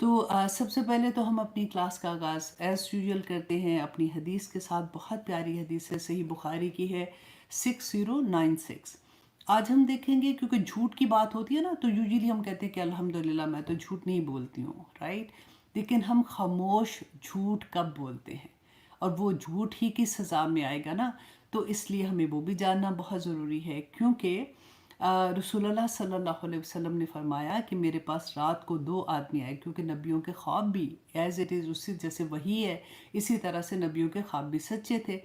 تو سب سے پہلے تو ہم اپنی کلاس کا آغاز ایز یوزول کرتے ہیں اپنی حدیث کے ساتھ. بہت پیاری حدیث ہے، صحیح بخاری کی ہے 6096. آج ہم دیکھیں گے کیونکہ جھوٹ کی بات ہوتی ہے نا، تو یوزلی ہم کہتے ہیں کہ الحمدللہ میں تو جھوٹ نہیں بولتی ہوں، رائٹ. لیکن ہم خاموش جھوٹ کب بولتے ہیں، اور وہ جھوٹ ہی کی سزا میں آئے گا نا. تو اس لیے ہمیں وہ بھی جاننا بہت ضروری ہے، کیونکہ رسول اللہ صلی اللہ علیہ وسلم نے فرمایا کہ میرے پاس رات کو دو آدمی آئے، کیونکہ نبیوں کے خواب بھی ایز اٹ از اسی جیسے وہی ہے، اسی طرح سے نبیوں کے خواب بھی سچے تھے.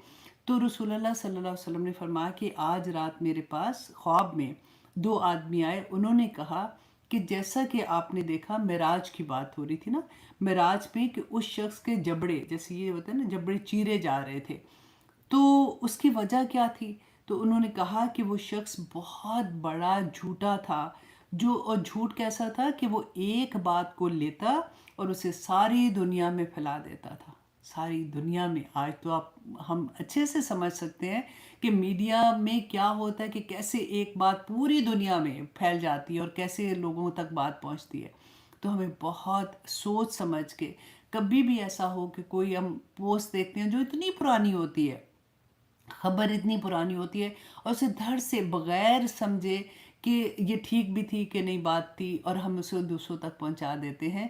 تو رسول اللہ صلی اللہ علیہ وسلم نے فرمایا کہ آج رات میرے پاس خواب میں دو آدمی آئے. انہوں نے کہا کہ جیسا کہ آپ نے دیکھا، معراج کی بات ہو رہی تھی نا، معراج میں کہ اس شخص کے جبڑے، جیسے یہ ہوتا ہے نا جبڑے چیرے جا رہے تھے. تو اس کی وجہ کیا تھی؟ تو انہوں نے کہا کہ وہ شخص بہت بڑا جھوٹا تھا. اور جھوٹ کیسا تھا کہ وہ ایک بات کو لیتا اور اسے ساری دنیا میں پھیلا دیتا تھا. ساری دنیا میں. آج تو ہم اچھے سے سمجھ سکتے ہیں کہ میڈیا میں کیا ہوتا ہے، کہ کیسے ایک بات پوری دنیا میں پھیل جاتی ہے اور کیسے لوگوں تک بات پہنچتی ہے. تو ہمیں بہت سوچ سمجھ کے، کبھی بھی ایسا ہو کہ کوئی ہم پوسٹ دیکھتے ہیں جو اتنی پرانی ہوتی ہے، خبر اتنی پرانی ہوتی ہے، اور اسے دھڑ سے بغیر سمجھے کہ یہ ٹھیک بھی تھی کہ نہیں بات تھی، اور ہم اسے دوسروں تک پہنچا دیتے ہیں.